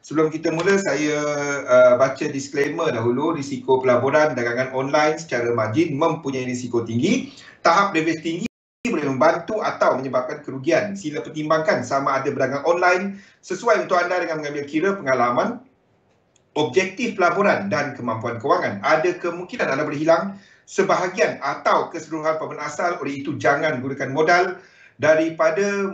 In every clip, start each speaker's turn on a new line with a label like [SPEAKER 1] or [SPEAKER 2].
[SPEAKER 1] Sebelum kita mula, saya baca disclaimer dahulu. Risiko pelaburan dagangan online secara margin mempunyai risiko tinggi. Tahap leverage tinggi boleh membantu atau menyebabkan kerugian. Sila pertimbangkan sama ada berdagang online sesuai untuk anda dengan mengambil kira pengalaman, objektif pelaburan dan kemampuan kewangan. Ada kemungkinan anda boleh hilang sebahagian atau keseluruhan pembayaran asal. Oleh itu, jangan gunakan modal daripada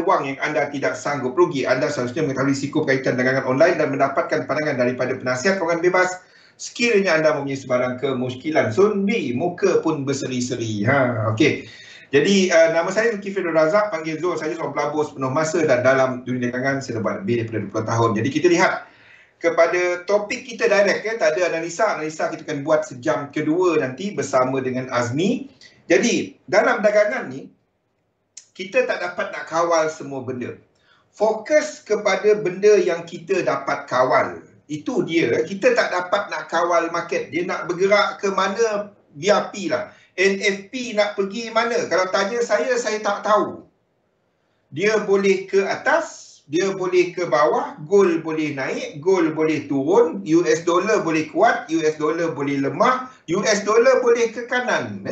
[SPEAKER 1] wang yang anda tidak sanggup rugi. Anda seharusnya mengetahui risiko berkaitan dagangan online dan mendapatkan pandangan daripada penasihat kewangan bebas sekiranya anda mempunyai sebarang kemusykilan. Sundi, muka pun berseri-seri. Okey. Jadi nama saya Zulkifli Razak, panggil Zul. Saya seorang pelabur sepenuh masa dan dalam dunia dagangan selama lebih daripada 20 tahun. Jadi kita lihat kepada topik kita direct, tak ada analisa kita akan buat sejam kedua nanti bersama dengan Azmi. Jadi dalam dagangan ni kita tak dapat nak kawal semua benda. Fokus kepada benda yang kita dapat kawal. Itu dia, kita tak dapat nak kawal market. Dia nak bergerak ke mana, biar lah. NFP nak pergi mana? Kalau tanya saya tak tahu. Dia boleh ke atas, dia boleh ke bawah, gold boleh naik, gold boleh turun, US dollar boleh kuat, US dollar boleh lemah, US dollar boleh ke kanan.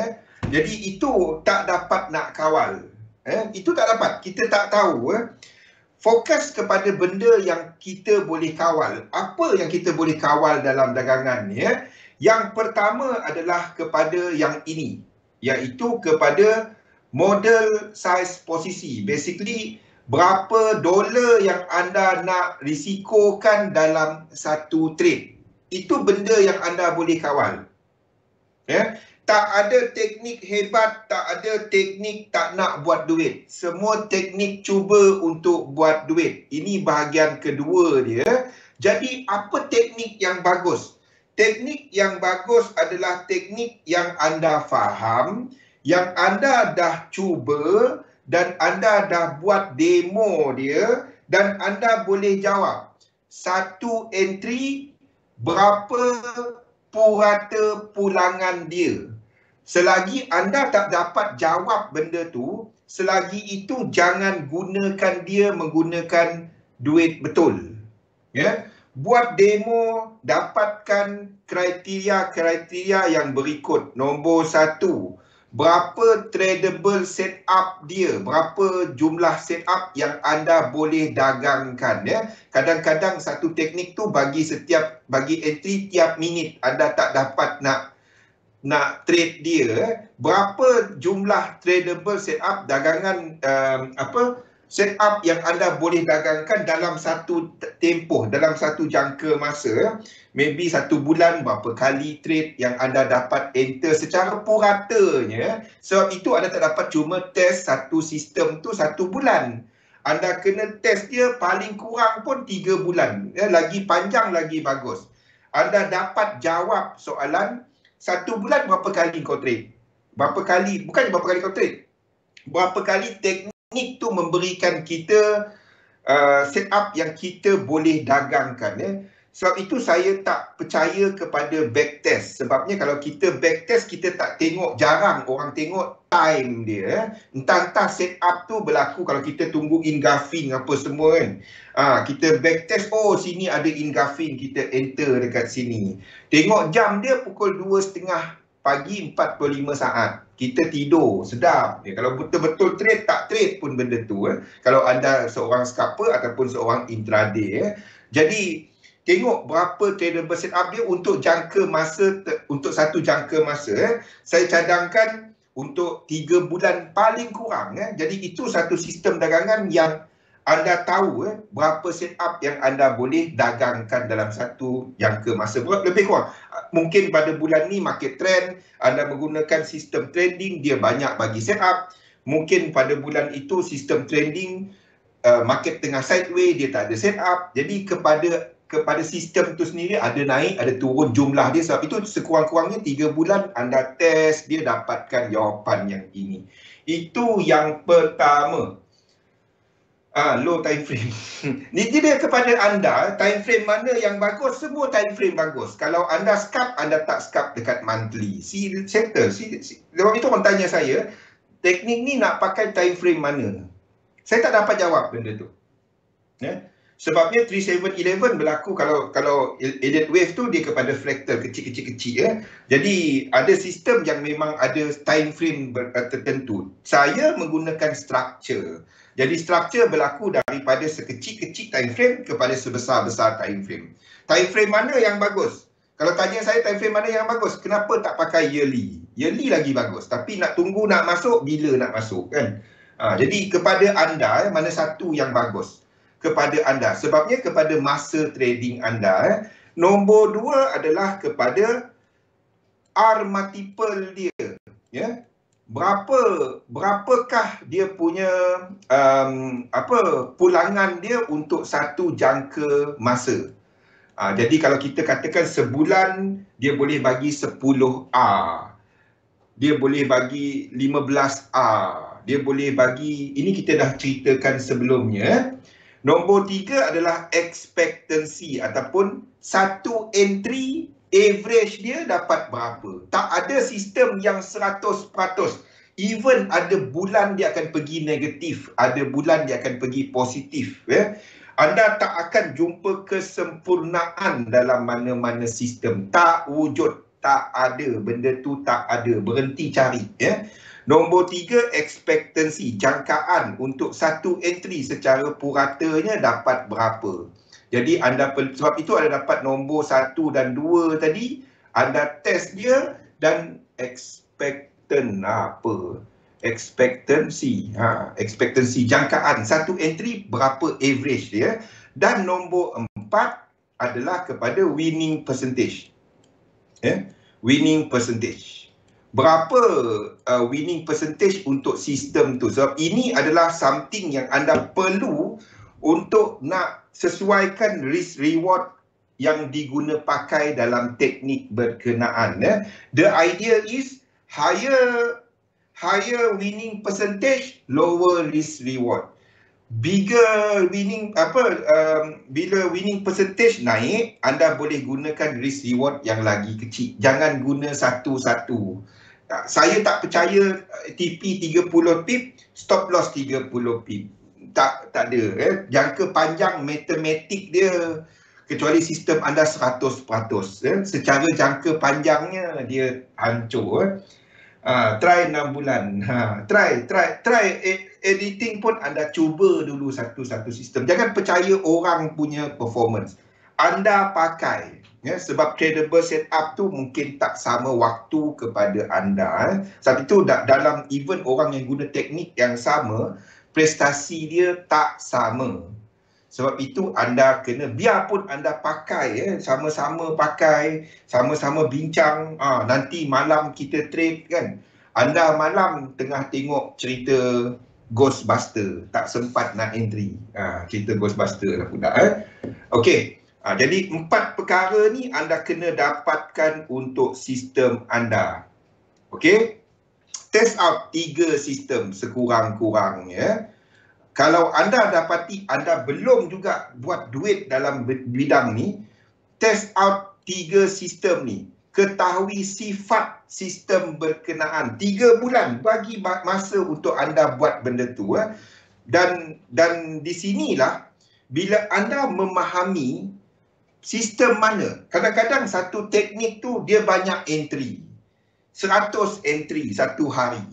[SPEAKER 1] Jadi itu tak dapat nak kawal. Itu tak dapat, kita tak tahu. Fokus kepada benda yang kita boleh kawal. Apa yang kita boleh kawal dalam dagangan ni? Yang pertama adalah kepada yang ini, iaitu kepada model size posisi. Basically, berapa dolar yang anda nak risikokan dalam satu trade. Itu benda yang anda boleh kawal. Tak ada teknik hebat, tak ada teknik tak nak buat duit. Semua teknik cuba untuk buat duit. Ini bahagian kedua dia. Jadi apa teknik yang bagus? Teknik yang bagus adalah teknik yang anda faham, yang anda dah cuba dan anda dah buat demo dia dan anda boleh jawab. Satu entry, berapa purata pulangan dia? Selagi anda tak dapat jawab benda tu, selagi itu jangan gunakan dia menggunakan duit betul. Buat demo, dapatkan kriteria yang berikut. Nombor 1, berapa tradable setup dia, berapa jumlah setup yang anda boleh dagangkan. Kadang-kadang satu teknik tu bagi entry tiap minit anda tak dapat nak trade dia. Berapa jumlah tradable setup dagangan setup yang anda boleh dagangkan dalam satu tempoh, dalam satu jangka masa. Maybe 1 bulan berapa kali trade yang anda dapat enter secara puratanya. Sebab itu anda tak dapat cuma test satu sistem tu 1 bulan. Anda kena test dia paling kurang pun 3 bulan. Lagi panjang lagi bagus. Anda dapat jawab soalan, 1 bulan berapa kali kau trade? Berapa kali, bukan berapa kali kau trade. Berapa kali teknik tu memberikan kita setup yang kita boleh dagangkan. Sebab itu saya tak percaya kepada backtest. Sebabnya kalau kita backtest, kita tak tengok, jarang orang tengok time dia. Entah-entah setup tu berlaku kalau kita tunggu ingafing apa semua kan. Kita backtest, oh sini ada ingafing, kita enter dekat sini. Tengok jam dia pukul 2.30 pagi 45 saat. Kita tidur, sedap. Kalau betul-betul trade, tak trade pun benda tu. Kalau anda seorang scalper ataupun seorang intraday. Jadi, tengok berapa tradable setup dia untuk jangka masa, untuk satu jangka masa. Saya cadangkan untuk 3 bulan paling kurang. Jadi, itu satu sistem dagangan yang anda tahu berapa setup yang anda boleh dagangkan dalam satu jangka masa. Lebih kurang. Mungkin pada bulan ni market trend, anda menggunakan sistem trading, dia banyak bagi setup. Mungkin pada bulan itu sistem trading, market tengah sideways, dia tak ada setup. Jadi kepada sistem tu sendiri ada naik, ada turun jumlah dia. Sebab itu sekurang-kurangnya 3 bulan anda test, dia dapatkan jawapan yang ini. Itu yang pertama. Low time frame. Ni dia kepada anda, time frame mana yang bagus? Semua time frame bagus. Kalau anda scalp, anda tak scalp dekat monthly. Settle. Sebab itu orang tanya saya, teknik ni nak pakai time frame mana? Saya tak dapat jawab benda tu. Sebabnya 3711 berlaku kalau Elliott wave tu dia kepada fractal kecil-kecil ya. Jadi ada sistem yang memang ada time frame tertentu. Saya menggunakan structure. Jadi structure berlaku daripada sekecil-kecil time frame kepada sebesar-besar time frame. Time frame mana yang bagus? Kalau tanya saya time frame mana yang bagus, kenapa tak pakai yearly? Yearly lagi bagus. Tapi nak tunggu nak masuk, bila nak masuk kan? Jadi kepada anda, mana satu yang bagus? Kepada anda. Sebabnya kepada masa trading anda, nombor 2 adalah kepada R multiple dia. Ya. Berapakah dia punya pulangan dia untuk satu jangka masa. Jadi kalau kita katakan sebulan dia boleh bagi 10 R. Dia boleh bagi 15 R. Dia boleh bagi, ini kita dah ceritakan sebelumnya. Nombor 3 adalah expectancy ataupun satu entry average dia dapat berapa. Tak ada sistem yang 100%. Even ada bulan dia akan pergi negatif, ada bulan dia akan pergi positif. Ya. Anda tak akan jumpa kesempurnaan dalam mana-mana sistem. Tak wujud, tak ada. Benda tu tak ada. Berhenti cari. Ya. Nombor 3, expectancy, jangkaan untuk satu entry secara puratanya dapat berapa. Jadi anda, sebab itu anda dapat nombor 1 dan 2 tadi, anda test dia dan expectant apa? Expectancy, jangkaan satu entry berapa average dia. Dan nombor 4 adalah kepada winning percentage. Winning percentage. Berapa winning percentage untuk sistem tu. Sebab ini adalah something yang anda perlu untuk nak sesuaikan risk reward yang diguna pakai dalam teknik berkenaan. The idea is higher winning percentage, lower risk reward. Bigger winning bila winning percentage naik, anda boleh gunakan risk reward yang lagi kecil. Jangan guna satu-satu. Saya tak percaya TP 30 pip, stop loss 30 pip. Tak ada. Jangka panjang matematik dia, kecuali sistem anda 100%. Secara jangka panjangnya dia hancur. Try 6 bulan. Try editing pun anda cuba dulu satu-satu sistem. Jangan percaya orang punya performance. Anda pakai. Sebab tradable setup tu mungkin tak sama waktu kepada anda. Sebab itu dalam even orang yang guna teknik yang sama, prestasi dia tak sama. Sebab itu anda kena, biarpun anda pakai, sama-sama pakai, sama-sama bincang, nanti malam kita trade kan. Anda malam tengah tengok cerita Ghostbuster, tak sempat nak entry. Cerita Ghostbuster lah pula. Okey, jadi 4 perkara ni anda kena dapatkan untuk sistem anda. Okey, test out 3 sistem sekurang-kurangnya. Kalau anda dapati anda belum juga buat duit dalam bidang ni, test out 3 sistem ni. Ketahui sifat sistem berkenaan. 3 bulan bagi masa untuk anda buat benda tu. Dan di sinilah bila anda memahami sistem mana. Kadang-kadang satu teknik tu dia banyak entry. 100 entry satu hari.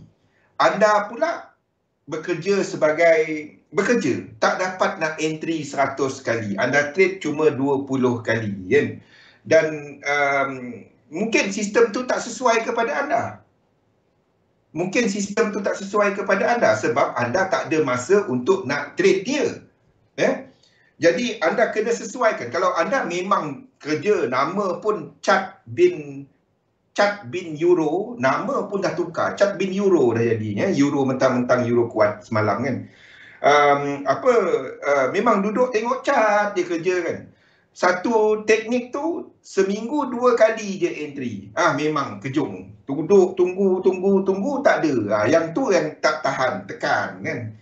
[SPEAKER 1] Anda pula bekerja, tak dapat nak entry 100 kali. Anda trade cuma 20 kali kan. Dan mungkin sistem tu tak sesuai kepada anda. Sebab anda tak ada masa untuk nak trade dia. Jadi anda kena sesuaikan. Kalau anda memang kerja, nama pun Chat bin Euro, nama pun dah tukar. Chat bin Euro dah jadi. Euro mentang-mentang Euro kuat semalam kan. Memang duduk tengok chart dia kerja kan. Satu teknik tu seminggu 2 kali je entry. Memang kejung. Tunggu tak ada. Yang tu yang tak tahan, tekan kan.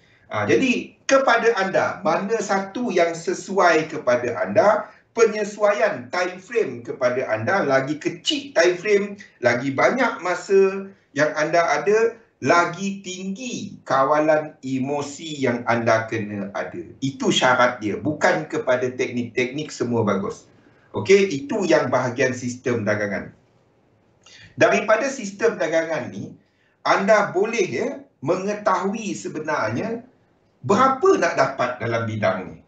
[SPEAKER 1] Jadi kepada anda, mana satu yang sesuai kepada anda, penyesuaian time frame kepada anda, lagi kecil time frame, lagi banyak masa yang anda ada, lagi tinggi kawalan emosi yang anda kena ada. Itu syarat dia, bukan kepada teknik-teknik semua bagus. Okey, itu yang bahagian sistem dagangan. Daripada sistem dagangan ni, anda boleh mengetahui sebenarnya berapa nak dapat dalam bidang ni.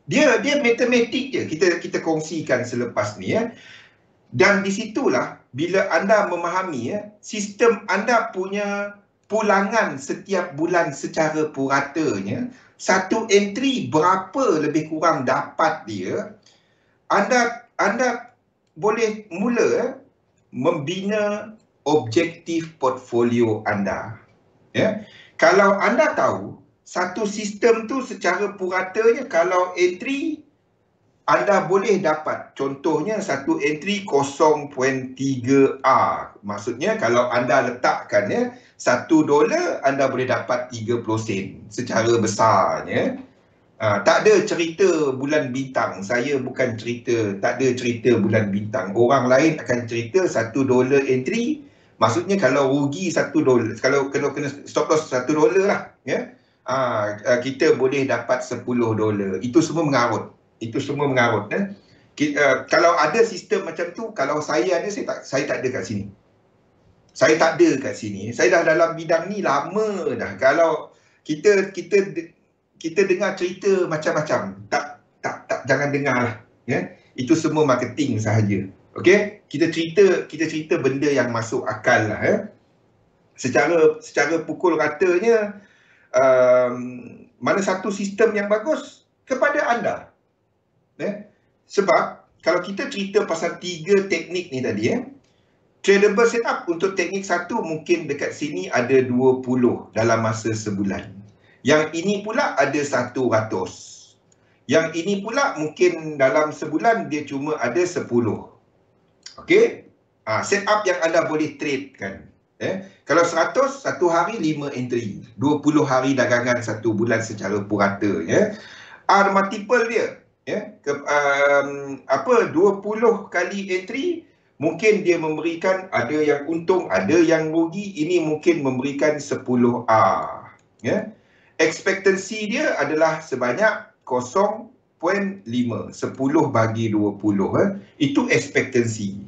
[SPEAKER 1] Dia matematik je, kita kongsikan selepas ni Dan disitulah bila anda memahami sistem anda punya pulangan setiap bulan secara puratanya, satu entry berapa lebih kurang dapat dia, anda boleh mula membina objektif portfolio anda. Kalau anda tahu satu sistem tu secara puratanya, kalau entry anda boleh dapat, contohnya satu entry 0.3R. Maksudnya kalau anda letakkan $1, anda boleh dapat 30 sen secara besarnya. Tak ada cerita bulan bintang. Saya bukan cerita, tak ada cerita bulan bintang. Orang lain akan cerita $1 entry. Maksudnya kalau rugi $1, kalau kena stop loss $1 lah. Kita boleh dapat $10. Itu semua mengarut. Kalau ada sistem macam tu, kalau saya ada, saya tak ada kat sini. Saya dah dalam bidang ni lama dah. Kalau kita dengar cerita macam-macam, jangan dengar lah. Itu semua marketing sahaja. Okey? Kita cerita benda yang masuk akal lah. Secara pukul ratanya, mana satu sistem yang bagus kepada anda. Sebab kalau kita cerita pasal 3 teknik ni tadi, tradable setup untuk teknik 1 mungkin dekat sini ada 20 dalam masa sebulan. Yang ini pula ada 100. Yang ini pula mungkin dalam sebulan dia cuma ada 10. Okey? Setup yang anda boleh trade kan. Kalau 100, satu hari 5 entry. 20 hari dagangan satu bulan secara purata. R multiple dia. 20 kali entry, mungkin dia memberikan, ada yang untung, ada yang rugi. Ini mungkin memberikan 10R. Expectancy dia adalah sebanyak 0.5. 10 bagi 20. Itu expectancy.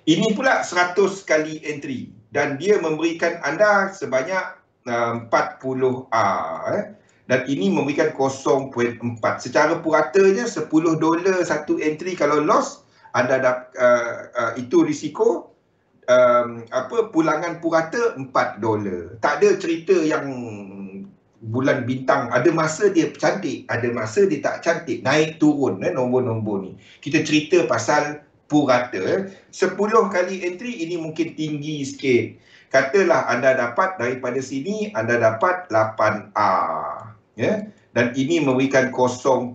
[SPEAKER 1] Ini pula 100 kali entry. Dan dia memberikan anda sebanyak 40R. Dan ini memberikan 0.4. Secara puratanya $10 satu entry, kalau loss anda itu risiko pulangan purata $4. Tak ada cerita yang bulan bintang. Ada masa dia cantik, ada masa dia tak cantik, naik turun nombor-nombor ni. Kita cerita pasal purata. 10 kali entry ini mungkin tinggi sikit. Katalah anda dapat daripada sini, anda dapat 8R. Dan ini memberikan 0.8.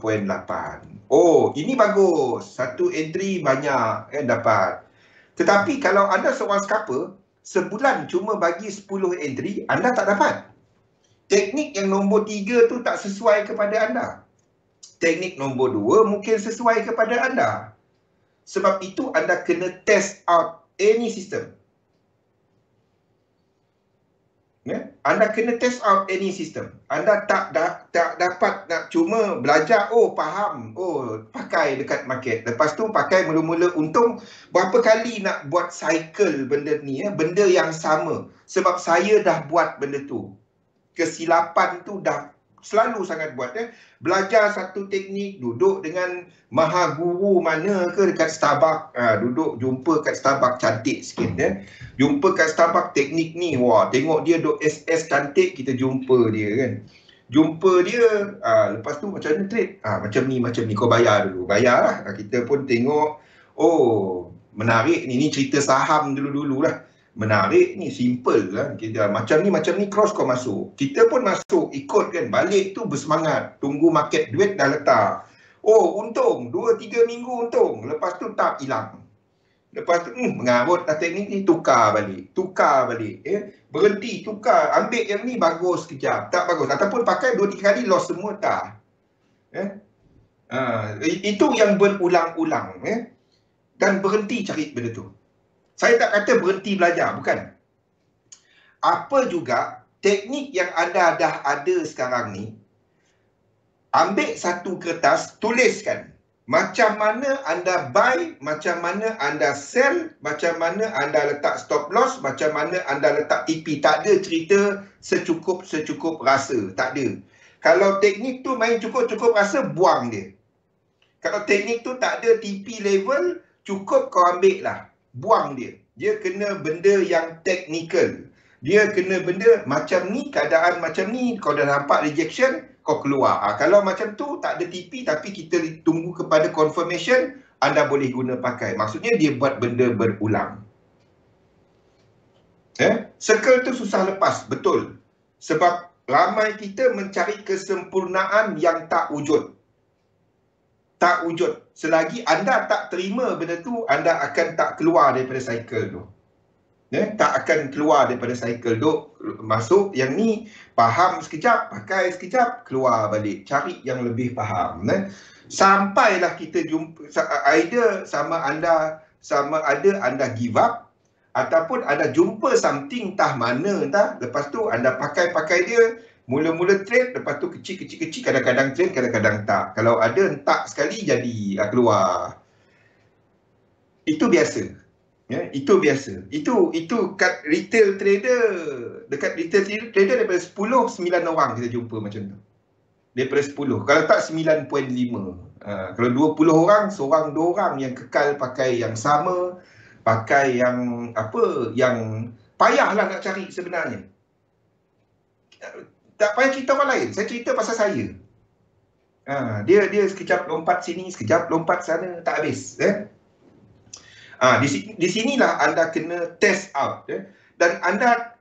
[SPEAKER 1] Oh, ini bagus. Satu entry banyak dapat. Tetapi kalau anda seorang scalper, sebulan cuma bagi 10 entry, anda tak dapat. Teknik yang nombor 3 tu tak sesuai kepada anda. Teknik nombor 2 mungkin sesuai kepada anda. Sebab itu anda kena test out any system. Anda kena test out any system. Anda tak dapat nak cuma belajar, faham, pakai dekat market. Lepas tu pakai mula-mula untung. Berapa kali nak buat cycle benda ni, benda yang sama. Sebab saya dah buat benda tu. Kesilapan tu dah selalu sangat buat. Belajar satu teknik, duduk dengan maha guru mana ke dekat Starbucks, duduk jumpa kat Starbucks cantik sikit. Jumpa kat Starbucks teknik ni, wah, tengok dia duk SS cantik, kita jumpa dia kan. Jumpa dia, lepas tu macam mana trade? Macam ni, kau bayar dulu. Bayar lah. Kita pun tengok, menarik ni cerita saham dulu-dulu lah. Menarik ni, simple lah. Kita, macam ni cross kau masuk. Kita pun masuk, ikut kan. Balik tu bersemangat. Tunggu market, duit dah letak. Untung. 2-3 minggu untung. Lepas tu tak, hilang. Lepas tu, mengarut lah teknik ni. Tukar balik. Berhenti, tukar. Ambil yang ni, bagus sekejap. Tak bagus. Ataupun pakai 2-3 kali, loss semua tak. Itu yang berulang-ulang. Dan berhenti cari benda tu. Saya tak kata berhenti belajar, bukan. apa juga teknik yang anda dah ada sekarang ni, ambil satu kertas, tuliskan macam mana anda buy, macam mana anda sell, macam mana anda letak stop loss, macam mana anda letak TP. Tak ada cerita secukup rasa, tak ada. Kalau teknik tu main cukup rasa, buang dia. Kalau teknik tu tak ada TP level, cukup kau ambil lah, buang dia. Dia kena benda yang technical. Dia kena benda macam ni, keadaan macam ni, kau dah nampak rejection, kau keluar. Kalau macam tu tak ada TP tapi kita tunggu kepada confirmation, anda boleh guna pakai. Maksudnya dia buat benda berulang. Circle tu susah lepas, betul. Sebab ramai kita mencari kesempurnaan yang tak wujud. Tak wujud. Selagi anda tak terima benda tu, anda akan tak keluar daripada cycle tu. Tak akan keluar daripada cycle tu. Masuk yang ni, faham sekejap, pakai sekejap, keluar balik. Cari yang lebih faham. Sampailah kita jumpa, either sama ada anda give up, ataupun anda jumpa something entah mana, lepas tu anda pakai dia, mula-mula trade, lepas tu kecil, kadang-kadang trade, kadang-kadang tak. Kalau ada tak sekali jadi keluar. Itu biasa. Itu biasa. Itu kat retail trader, dekat retail trader daripada 10, 9 orang kita jumpa macam tu. Daripada 10. Kalau tak 9.5. Kalau 20 orang, seorang 2 orang yang kekal pakai yang sama, pakai yang yang payahlah nak cari sebenarnya. Tak payah cerita orang lain, saya cerita pasal saya. Dia sekejap lompat sini, sekejap lompat sana, tak habis. Di sinilah anda kena test out. Dan anda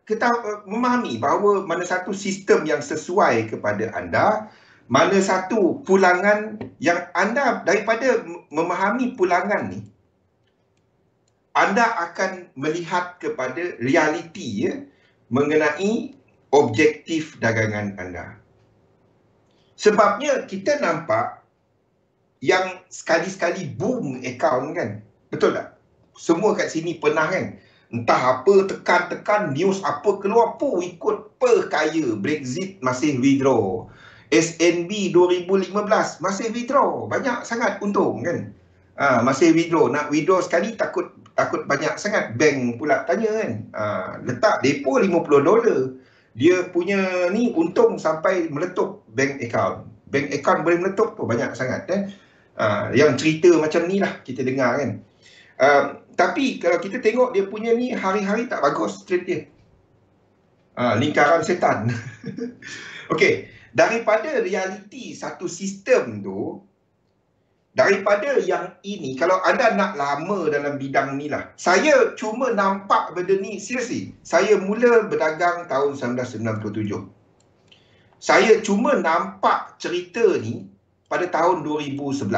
[SPEAKER 1] memahami bahawa mana satu sistem yang sesuai kepada anda, mana satu pulangan yang anda, daripada memahami pulangan ni, anda akan melihat kepada realiti mengenai objektif dagangan anda. Sebabnya kita nampak yang sekali-sekali boom account kan. Betul tak? Semua kat sini pernah kan? Entah apa, tekan-tekan, news apa keluar, ikut kaya. Brexit masih withdraw. SNB 2015 masih withdraw. Banyak sangat untung kan? Masih withdraw. Nak withdraw sekali takut banyak sangat. Bank pula tanya kan? Letak depo $50. Dia punya ni untung sampai meletup bank account. Bank account boleh meletup tu banyak sangat. Yang cerita macam ni lah kita dengar kan. Tapi kalau kita tengok dia punya ni hari-hari tak bagus trade dia. Lingkaran setan. Okey, daripada realiti satu sistem tu, daripada yang ini, kalau anda nak lama dalam bidang ni lah. Saya cuma nampak benda ni, seriously. Saya mula berdagang tahun 1997. Saya cuma nampak cerita ni pada tahun 2011.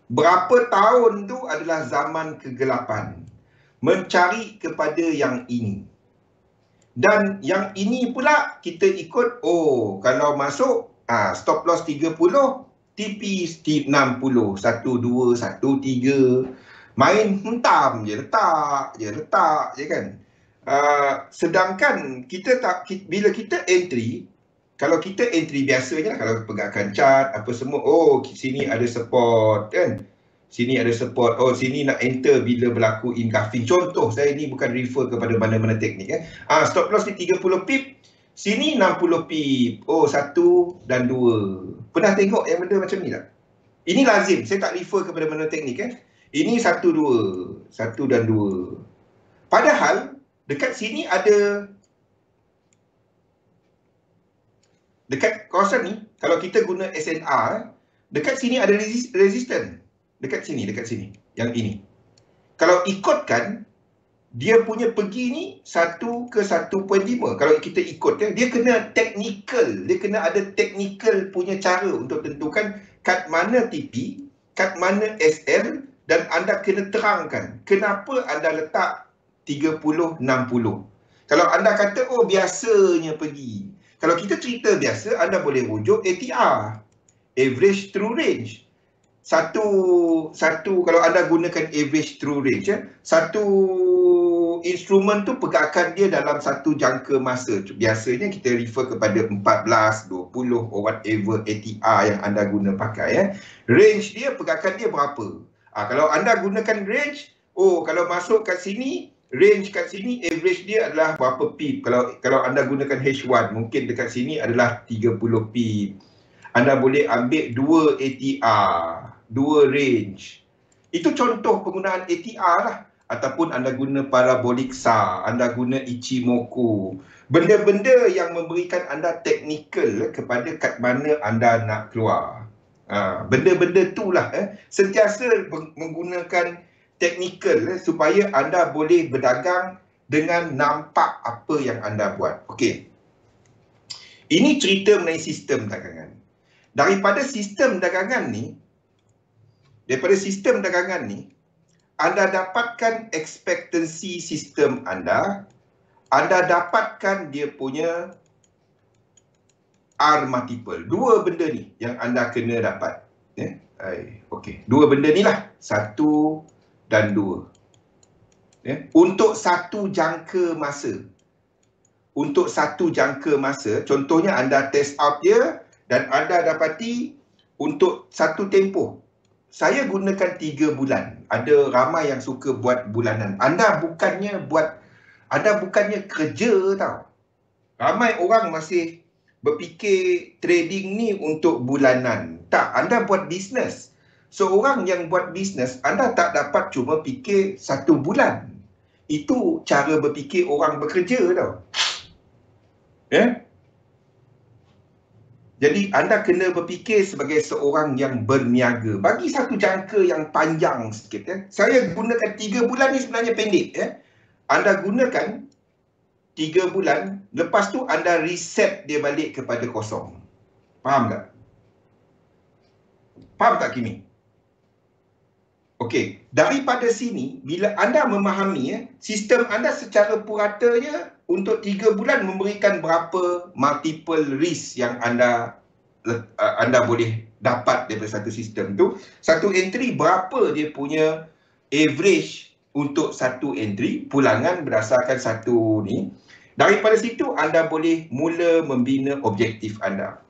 [SPEAKER 1] Berapa tahun tu adalah zaman kegelapan. Mencari kepada yang ini. Dan yang ini pula kita ikut, kalau masuk, stop loss 30, TP 60, 1, 2, 1, 3. Main hentam je, letak je kan. Sedangkan kita bila kita entry, kalau kita entry biasanya kalau pegangkan chart apa semua, sini ada support kan, sini ada support, sini nak enter bila berlaku engulfing. Contoh, saya ni bukan refer kepada mana-mana teknik stop loss ni 30 pip, sini 60 pip, 1 dan 2. Pernah tengok yang benda macam ni tak? Ini lazim, saya tak refer kepada mana teknik ini 1, 2, 1 dan 2. Padahal dekat sini ada, dekat kawasan ni, kalau kita guna SNR, dekat sini ada resistance. Dekat sini, yang ini. Kalau ikutkan, dia punya pergi ni 1 ke 1.5. Kalau kita ikut, dia kena technical. Dia kena ada technical punya cara untuk tentukan kat mana TP, kat mana SL, dan anda kena terangkan kenapa anda letak 30, 60. Kalau anda kata, biasanya pergi. Kalau kita cerita biasa, anda boleh rujuk ATR, average true range. Satu kalau anda gunakan average true range, satu instrumen tu pergerakan dia dalam satu jangka masa. Biasanya kita refer kepada 14, 20 or whatever ATR yang anda guna pakai ya. Range dia, pergerakan dia berapa? Kalau anda gunakan range, kalau masuk kat sini, range kat sini average dia adalah berapa pip. Kalau anda gunakan H1, mungkin dekat sini adalah 30 pip. Anda boleh ambil 2 ATR, 2 range. Itu contoh penggunaan ATR lah. Ataupun anda guna parabolic SAR, anda guna Ichimoku. Benda-benda yang memberikan anda teknikal kepada kat mana anda nak keluar. Benda-benda itulah sentiasa menggunakan teknikal supaya anda boleh berdagang dengan nampak apa yang anda buat. Okey. Ini cerita mengenai sistem dagangan. Daripada sistem dagangan ni, anda dapatkan ekspektansi sistem anda dapatkan dia punya R multiple. Dua benda ni yang anda kena dapat. Okey, dua benda ni lah. 1 dan 2. Untuk satu jangka masa. Contohnya anda test out dia dan anda dapati untuk satu tempoh. Saya gunakan 3 bulan. Ada ramai yang suka buat bulanan. Anda bukannya kerja tau. Ramai orang masih berfikir trading ni untuk bulanan. Tak, anda buat bisnes. Seorang yang buat bisnes, anda tak dapat cuma fikir 1 bulan. Itu cara berfikir orang bekerja tau. Jadi anda kena berfikir sebagai seorang yang berniaga. Bagi satu jangka yang panjang sikit. Saya gunakan 3 bulan ni sebenarnya pendek. Anda gunakan 3 bulan, lepas tu anda reset dia balik kepada kosong. Faham tak? Faham tak Kimi? Okey, daripada sini, bila anda memahami sistem anda secara puratanya untuk 3 bulan memberikan berapa multiple risk yang anda boleh dapat daripada satu sistem tu. Satu entry berapa dia punya average untuk satu entry, pulangan berdasarkan satu ni. Daripada situ anda boleh mula membina objektif anda.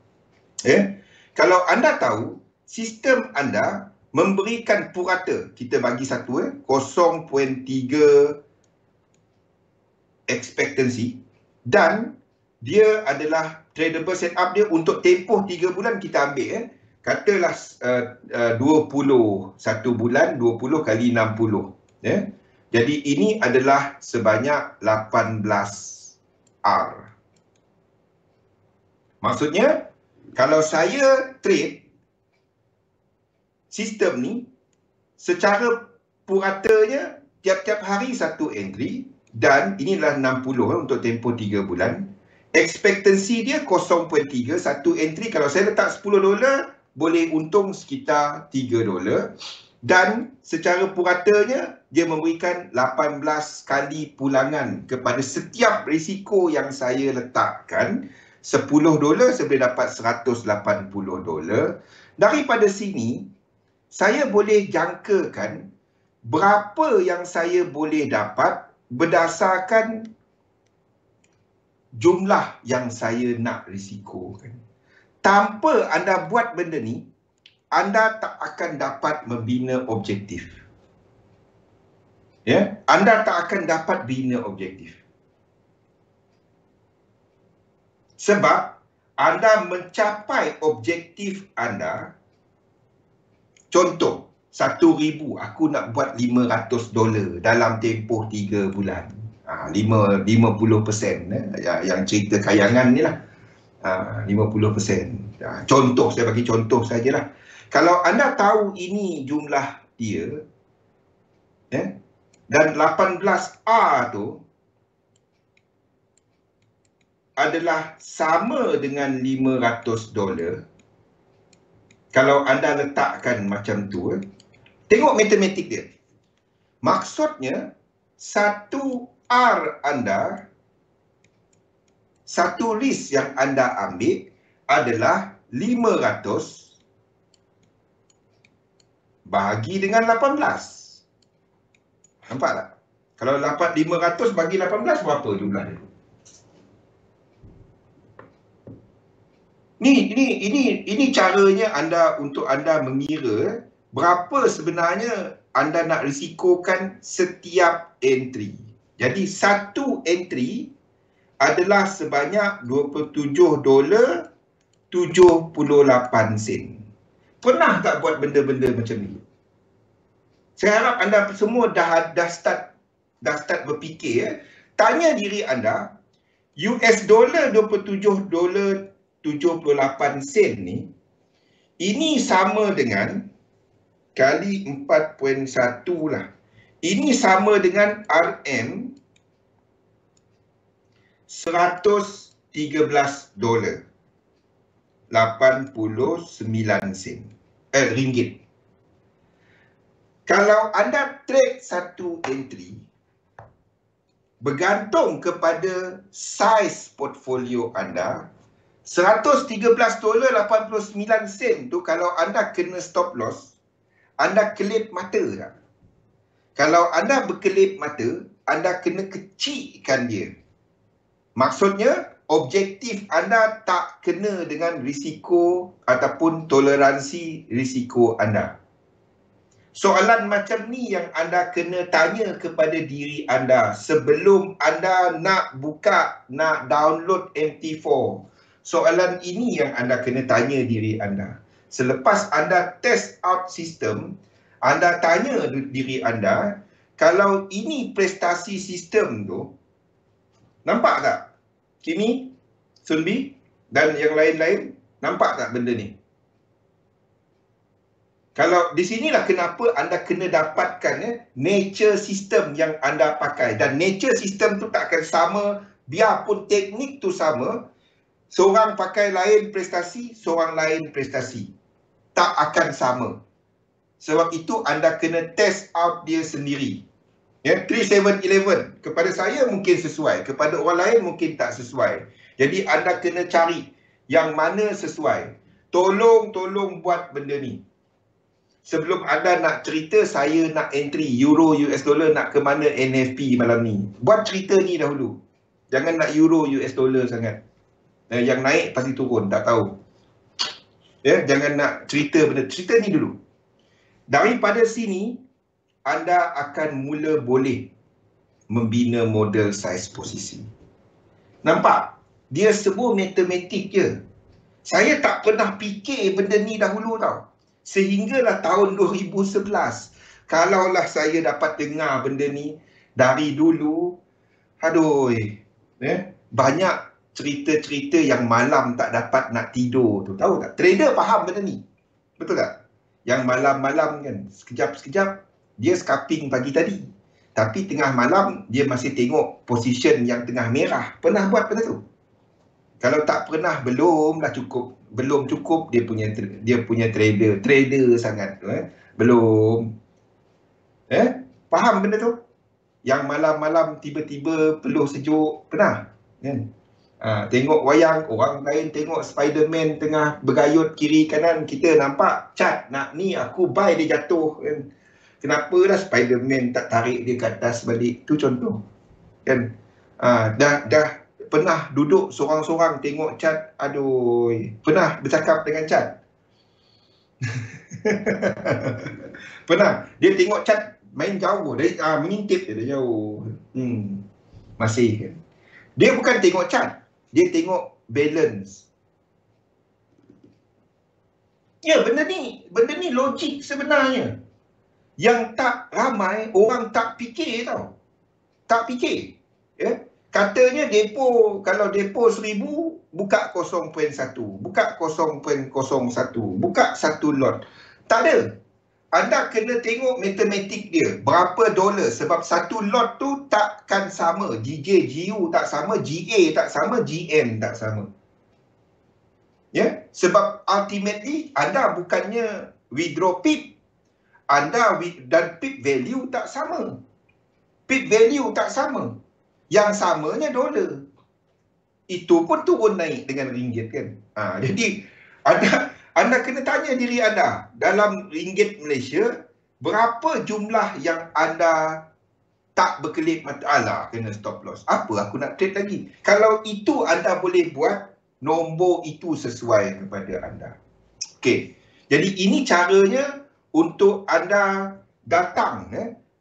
[SPEAKER 1] Kalau anda tahu sistem anda memberikan purata, kita bagi satu 0.3 ekspektansi dan dia adalah tradable setup dia untuk tempoh 3 bulan kita ambil katalah 20 1 bulan 20 kali 60 Jadi ini adalah sebanyak 18 R. Maksudnya kalau saya trade sistem ni secara puratanya tiap-tiap hari satu entry dan inilah 60 untuk tempoh 3 bulan. Ekspektansi dia 0.3, satu entry kalau saya letak $10 boleh untung sekitar $3 dan secara puratanya dia memberikan 18 kali pulangan kepada setiap risiko yang saya letakkan. $10 saya boleh dapat $180. Daripada sini saya boleh jangkakan berapa yang saya boleh dapat berdasarkan jumlah yang saya nak risikokan. Tanpa anda buat benda ni, anda tak akan dapat membina objektif. Anda tak akan dapat bina objektif. Sebab anda mencapai objektif anda, contoh, 1,000 aku nak buat $500 dalam tempoh 3 bulan. 50% yang cerita kayangan ni lah. 50%. Contoh, saya bagi contoh sajalah. Kalau anda tahu ini jumlah dia, dan 18R tu adalah sama dengan $500. Kalau anda letakkan macam tu, tengok matematik dia. Maksudnya, satu R anda, satu risk yang anda ambil adalah 500 bahagi dengan 18. Nampak tak? Kalau dapat 500 bagi 18 berapa jumlah dia? Ini caranya anda untuk anda mengira berapa sebenarnya anda nak risikokan setiap entry. Jadi satu entry adalah sebanyak $27.78. Pernah tak buat benda-benda macam ni? Saya harap anda semua dah start berfikir. Tanya diri anda, US dollar $27.78 ni, ini sama dengan kali 4.1 lah. Ini sama dengan RM $113.89. Ringgit. Kalau anda trade satu entry, bergantung kepada size portfolio anda, $113.89 tu kalau anda kena stop loss, anda kelip mata tak? Kalau anda berkelip mata, anda kena kecilkan dia. Maksudnya, objektif anda tak kena dengan risiko ataupun toleransi risiko anda. Soalan macam ni yang anda kena tanya kepada diri anda sebelum anda nak download MT4. Soalan ini yang anda kena tanya diri anda. Selepas anda test out sistem, anda tanya diri anda, kalau ini prestasi sistem tu, nampak tak? Kimi, Sunbi dan yang lain-lain, nampak tak benda ni? Kalau di sinilah kenapa anda kena dapatkan nature system yang anda pakai. Dan nature system tu tak akan sama, biarpun teknik tu sama, seorang pakai lain prestasi, seorang lain prestasi. Tak akan sama. Sebab itu anda kena test out dia sendiri. 3711, kepada saya mungkin sesuai, kepada orang lain mungkin tak sesuai. Jadi anda kena cari yang mana sesuai. Tolong buat benda ni. Sebelum anda nak cerita saya nak entry euro US dollar nak ke mana NFP malam ni, buat cerita ni dahulu. Jangan nak euro US dollar sangat. Yang naik pasti turun, tak tahu. Jangan nak cerita ni dulu. Daripada sini anda akan mula boleh membina model size posisi. Nampak? Dia semua matematik je. Saya tak pernah fikir benda ni dahulu tau. Sehinggalah tahun 2011, kalaulah saya dapat dengar benda ni dari dulu, banyak cerita-cerita yang malam tak dapat nak tidur tu. Tahu tak? Trader faham benda ni. Betul tak? Yang malam-malam kan, sekejap-sekejap dia scalping pagi tadi. Tapi tengah malam dia masih tengok position yang tengah merah. Pernah buat benda tu? Kalau tak pernah, belum cukup dia punya trader sangat tu, belum. Faham benda tu? Yang malam-malam tiba-tiba peluh sejuk, pernah kan? Tengok wayang, orang lain tengok Spiderman tengah bergayut kiri kanan, kita nampak cat nak ni aku buy, dia jatuh kan. Kenapa dah Spiderman tak tarik dia ke atas balik? Tu contoh kan. Dah pernah duduk sorang-sorang tengok cat, pernah bercakap dengan cat? Pernah, dia tengok cat main jauh, dia mengintip dia jauh. Masih kan. Dia bukan tengok cat, dia tengok balance. Ya, benda ni logik sebenarnya. Yang tak ramai orang tak fikir tau. Tak fikir. Katanya depo, kalau depo 1000, buka 0.1, buka 0.01, buka satu lot. Tak ada. Anda kena tengok matematik dia. Berapa dolar? Sebab satu lot tu takkan sama. GU tak sama, GA tak sama, GM tak sama. Sebab ultimately anda bukannya withdraw PIP. Anda dan PIP value tak sama. PIP value tak sama. Yang samanya dolar. Itu pun turun naik dengan ringgit kan. Jadi anda kena tanya diri anda, dalam ringgit Malaysia, berapa jumlah yang anda tak berkelip mata, alah kena stop loss. Apa aku nak trade lagi? Kalau itu anda boleh buat, nombor itu sesuai kepada anda. Okey. Jadi ini caranya untuk anda datang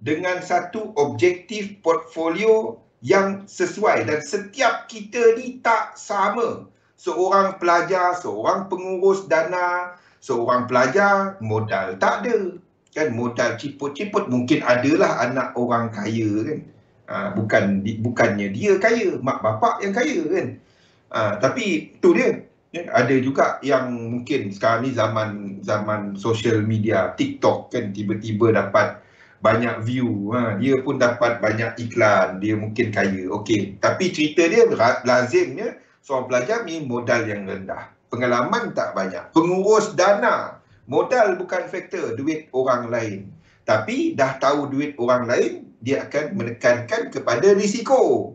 [SPEAKER 1] dengan satu objektif portfolio yang sesuai, dan setiap kita ni tak sama. Seorang pelajar, seorang pengurus dana, seorang pelajar modal tak ada. Kan modal ciput-ciput, mungkin adalah anak orang kaya kan. Bukannya dia kaya, mak bapak yang kaya kan. Tapi tu dia. Ada juga yang mungkin sekarang ni zaman social media, TikTok kan, tiba-tiba dapat banyak view, dia pun dapat banyak iklan, dia mungkin kaya. Okey, tapi cerita dia lazimnya seorang pelajar ni modal yang rendah, pengalaman tak banyak. Pengurus dana, modal bukan faktor, duit orang lain. Tapi dah tahu duit orang lain, dia akan menekankan kepada risiko.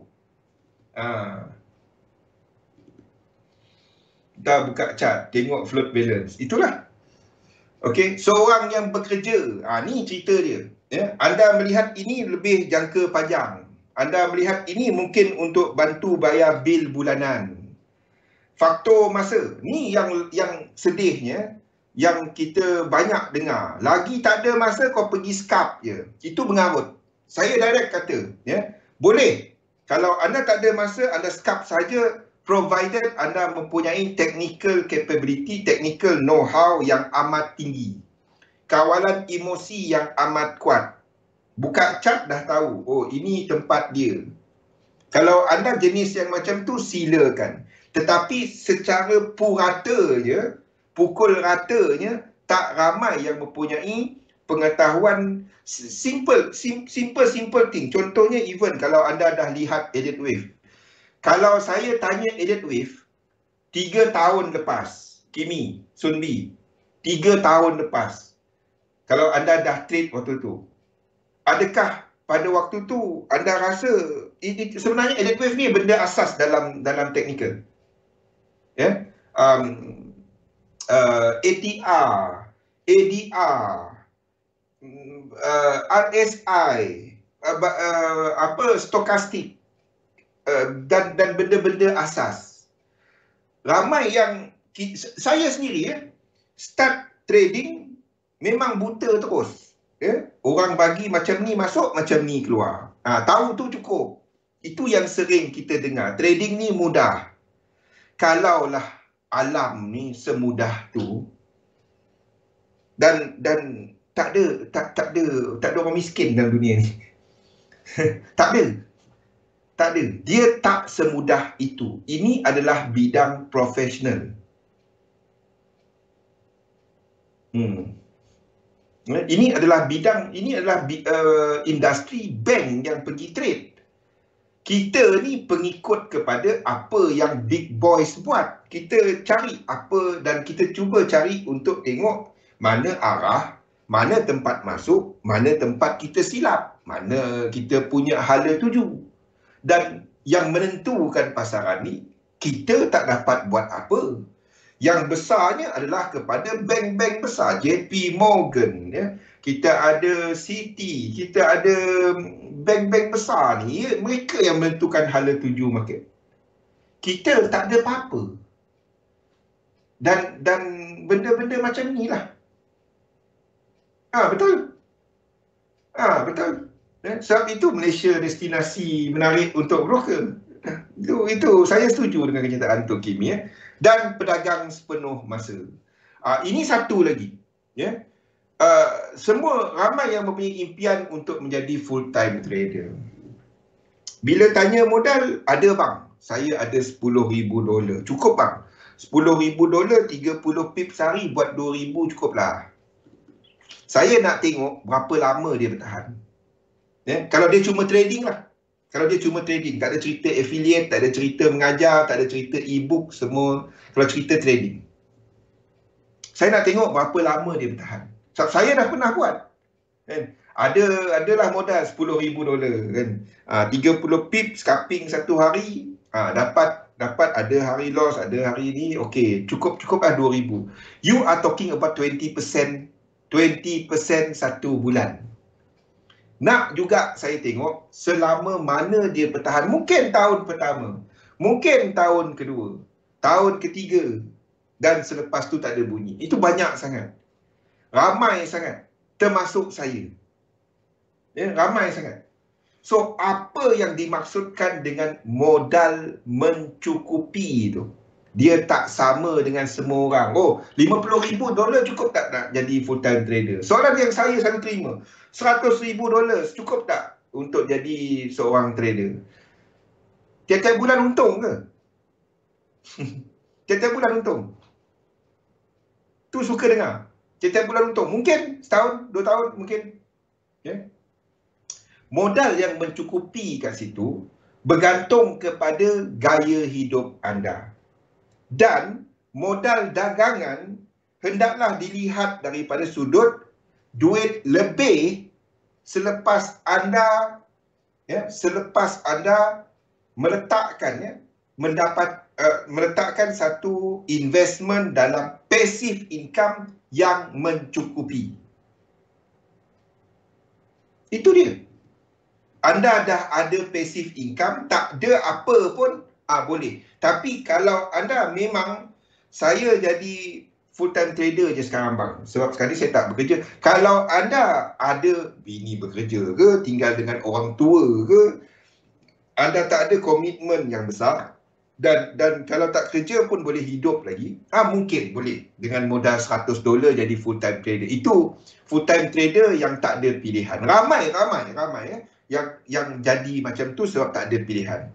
[SPEAKER 1] Kita buka chart, tengok float balance. Itulah. Okey, seorang yang bekerja, ni cerita dia. Ya, anda melihat ini lebih jangka panjang. Anda melihat ini mungkin untuk bantu bayar bil bulanan. Faktor masa, ni yang sedihnya, yang kita banyak dengar. Lagi tak ada masa, kau pergi scalp je. Itu mengarut. Saya direct kata, boleh. Kalau anda tak ada masa, anda scalp saja, provided anda mempunyai technical capability, technical know-how yang amat tinggi. Kawalan emosi yang amat kuat. Buka chart dah tahu, oh ini tempat dia. Kalau anda jenis yang macam tu, silakan. Tetapi secara purata je, pukul ratanya, tak ramai yang mempunyai pengetahuan simple thing. Contohnya even kalau anda dah lihat Elliott Wave. Kalau saya tanya Elliott Wave 3 tahun lepas, Kimi, Sunbi, 3 tahun lepas, kalau anda dah trade waktu tu, adakah pada waktu tu anda rasa sebenarnya Elliott Wave ni benda asas dalam teknikal? ATR, ADR, RSI, stokastik, dan benda-benda asas. Ramai yang saya sendiri start trading memang buta terus. Orang bagi macam ni masuk, macam ni keluar. Tahu tu cukup. Itu yang sering kita dengar. Trading ni mudah. Kalaulah alam ni semudah tu, dan tak ada orang miskin dalam dunia ni. Tak ada. Dia tak semudah itu. Ini adalah bidang profesional. Ini adalah industri bank yang pergi trade. Kita ni pengikut kepada apa yang big boys buat. Kita cari apa dan kita cuba cari untuk tengok mana arah, mana tempat masuk, mana tempat kita silap, mana kita punya hala tuju. Dan yang menentukan pasaran ni, kita tak dapat buat apa. Yang besarnya adalah kepada bank-bank besar, JP Morgan, kita ada Citi, kita ada bank-bank besar ni, mereka yang menentukan hala tuju market. Kita tak ada apa-apa. Dan benda-benda macam ni lah. Betul. Betul. Sebab itu Malaysia destinasi menarik untuk broker. Itu saya setuju dengan kenyataan Tok Kimi. Dan pedagang sepenuh masa. Ini satu lagi. Semua ramai yang mempunyai impian untuk menjadi full time trader. Bila tanya modal, ada bang, saya ada $10,000. Cukup bang. $10,000, 30 pips sehari buat 2,000 cukup lah. Saya nak tengok berapa lama dia bertahan. Kalau dia cuma trading lah. Kalau dia cuma trading, tak ada cerita affiliate, tak ada cerita mengajar, tak ada cerita e-book, semua. Kalau cerita trading, saya nak tengok berapa lama dia bertahan. Sebab saya dah pernah buat. Adalah modal $10,000 kan. 30 pips scalping satu hari, dapat ada hari loss, ada hari ni, okey, cukup lah 2,000. You are talking about 20% satu bulan. Nak juga saya tengok selama mana dia bertahan. Mungkin tahun pertama, mungkin tahun kedua, tahun ketiga, dan selepas tu tak ada bunyi. Itu banyak sangat. Ramai sangat. Termasuk saya. Ya, ramai sangat. So, apa yang dimaksudkan dengan modal mencukupi itu? Dia tak sama dengan semua orang. Oh, $50,000 cukup tak nak jadi full time trader? Soalan yang saya selalu terima. $100,000 cukup tak untuk jadi seorang trader? Tiap-tiap bulan untung ke? Tiap-tiap bulan untung. Tu suka dengar. Tiap-tiap bulan untung. Mungkin setahun, 2 tahun mungkin. Ya. Modal yang mencukupi kat situ bergantung kepada gaya hidup anda. Dan modal dagangan hendaklah dilihat daripada sudut duit lebih selepas anda meletakkan meletakkan satu investment dalam passive income yang mencukupi. Itu dia. Anda dah ada passive income, tak ada apa pun, boleh. Tapi kalau anda memang, saya jadi full time trader je sekarang bang, sebab sekarang ni saya tak bekerja. Kalau anda ada bini bekerja ke, tinggal dengan orang tua ke, anda tak ada komitmen yang besar, dan kalau tak kerja pun boleh hidup lagi, mungkin boleh dengan modal $100 jadi full time trader. Itu full time trader yang tak ada pilihan. Ramai yang jadi macam tu sebab tak ada pilihan.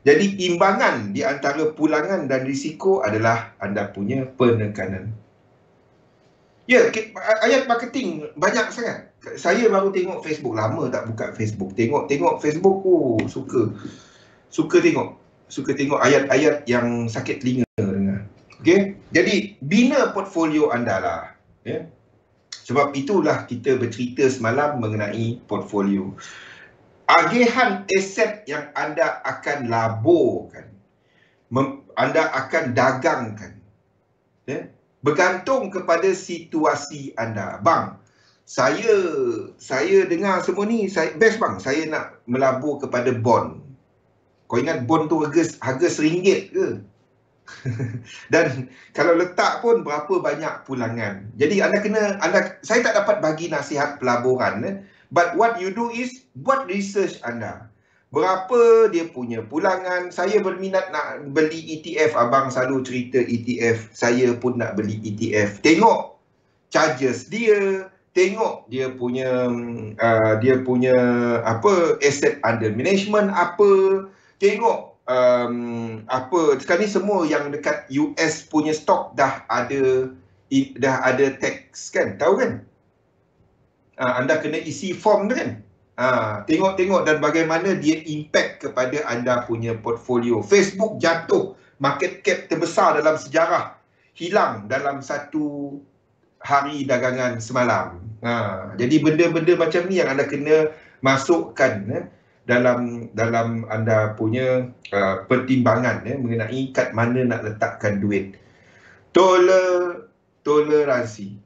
[SPEAKER 1] Jadi imbangan di antara pulangan dan risiko adalah anda punya penekanan. Ya, ayat marketing banyak sangat. Saya baru tengok Facebook, lama tak buka Facebook. Tengok Facebook, suka tengok ayat-ayat yang sakit telinga dengar. Okey, jadi bina portfolio anda lah, ya. Sebab itulah kita bercerita semalam mengenai portfolio. Agihan aset yang anda akan laburkan, anda akan dagangkan, ya, bergantung kepada situasi anda. Bang, saya dengar semua ni, best bang, saya nak melabur kepada bond. Kau ingat bond tu harga RM1 ke? Dan kalau letak pun berapa banyak pulangan. Jadi saya tak dapat bagi nasihat pelaburan, but what you do is buat research anda. Berapa dia punya pulangan. Saya berminat nak beli ETF. Abang selalu cerita ETF. Saya pun nak beli ETF. Tengok charges dia, tengok dia punya asset under management apa, tengok sekarang ni semua yang dekat US punya stok dah ada tax kan, tahu kan? Anda kena isi form tu kan? Tengok dan bagaimana dia impact kepada anda punya portfolio. Facebook jatuh, market cap terbesar dalam sejarah hilang dalam satu hari dagangan semalam. Jadi benda-benda macam ni yang anda kena masukkan dalam anda punya pertimbangan mengenai kat mana nak letakkan duit. Toleransi.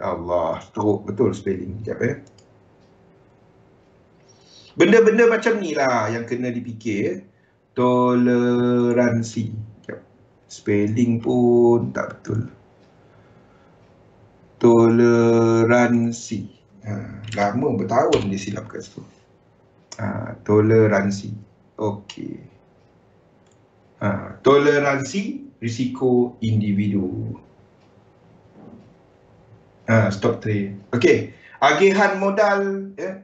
[SPEAKER 1] Allah, teruk betul spelling. Sekejap Benda-benda macam ni lah yang kena dipikir. Toleransi. Spelling pun tak betul. Toleransi. Lama bertahun dia silap kat situ. Toleransi. Okey. Toleransi risiko individu. Stop trade. Okey. Agihan modal, ya.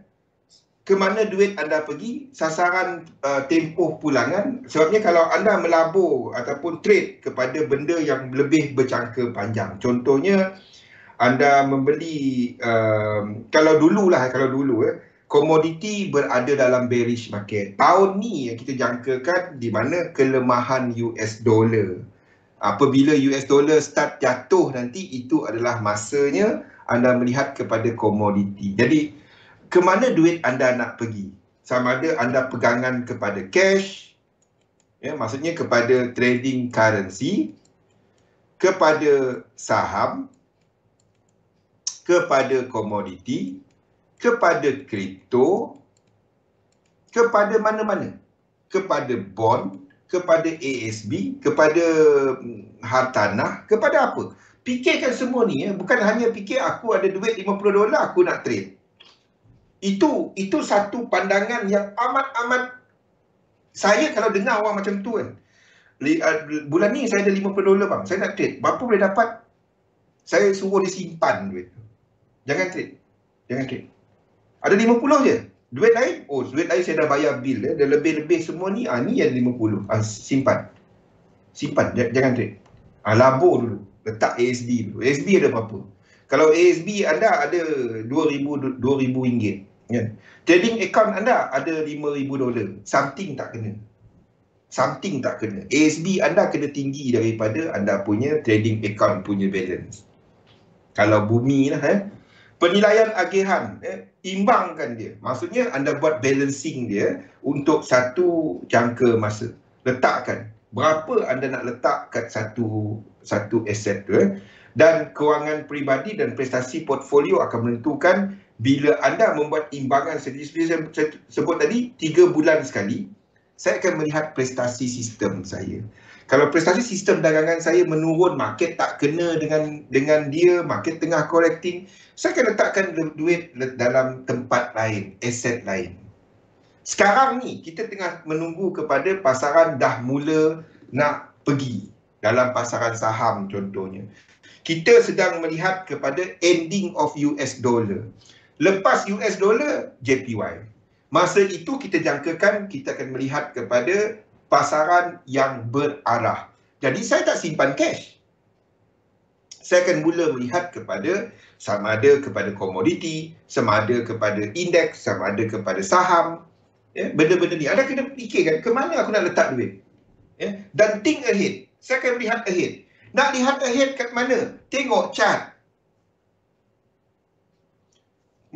[SPEAKER 1] Ke mana duit anda pergi, sasaran tempoh pulangan. Sebabnya kalau anda melabur ataupun trade kepada benda yang lebih berjangka panjang. Contohnya, anda membeli, kalau dulu komoditi berada dalam bearish market. Tahun ni yang kita jangkakan di mana kelemahan US dollar. Apabila US dollar start jatuh nanti, itu adalah masanya anda melihat kepada komoditi. Jadi, ke mana duit anda nak pergi? Sama ada anda pegangan kepada cash, ya, maksudnya kepada trading currency, kepada saham, kepada komoditi, kepada kripto, kepada mana-mana, kepada bond, kepada ASB, kepada hartanah, kepada apa. Fikirkan semua ni, bukan hanya fikir aku ada duit $50 aku nak trade. Itu satu pandangan yang amat-amat, saya kalau dengar orang macam tu kan, bulan ni saya ada $50 bang, saya nak trade, berapa boleh dapat? Saya suruh dia simpan duit tu. Jangan trade. Ada 50 je. Duit lain, duit lain saya dah bayar bil, dah lebih-lebih semua ni, ni yang 50. Simpan, jangan trade. Labur dulu, letak ASB dulu. ASB ada berapa? Kalau ASB anda ada RM2,000, kan? Trading account anda ada $5,000, something tak kena. ASB anda kena tinggi daripada anda punya trading account punya balance. Kalau bumi lah, penilaian agihan, imbangkan dia. Maksudnya anda buat balancing dia untuk satu jangka masa. Letakkan berapa anda nak letak kat satu aset tu. Dan kewangan peribadi dan prestasi portfolio akan menentukan bila anda membuat imbangan. Seperti saya sebut tadi, 3 bulan sekali saya akan melihat prestasi sistem saya. Kalau prestasi sistem dagangan saya menurun, market tak kena dengan dia, market tengah correcting, saya akan letakkan duit dalam tempat lain, aset lain. Sekarang ni kita tengah menunggu kepada pasaran dah mula nak pergi. Dalam pasaran saham contohnya, kita sedang melihat kepada ending of US dollar. Lepas US dollar, JPY. Masa itu kita jangkakan kita akan melihat kepada pasaran yang berarah. Jadi saya tak simpan cash. Saya akan mula melihat kepada sama ada kepada komoditi, sama ada kepada indeks, sama ada kepada saham. Benda-benda ni anda kena fikirkan ke mana aku nak letak duit. Dan think ahead. Saya akan melihat ahead. Nak lihat ahead kat mana? Tengok chart.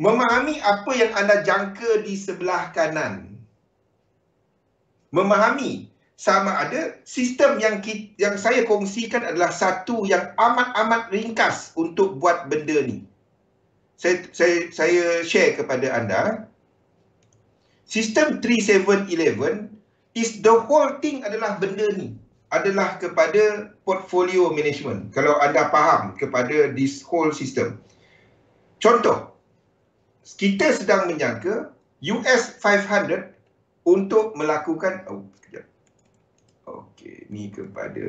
[SPEAKER 1] Memahami apa yang anda jangka di sebelah kanan. Memahami sama ada sistem yang saya kongsikan adalah satu yang amat-amat ringkas untuk buat benda ni. Saya share kepada anda. Sistem 3711 is the whole thing adalah benda ni. Adalah kepada portfolio management. Kalau anda faham kepada this whole system. Contoh, kita sedang menyangka US 500 untuk melakukan sekejap. Okey, ni kepada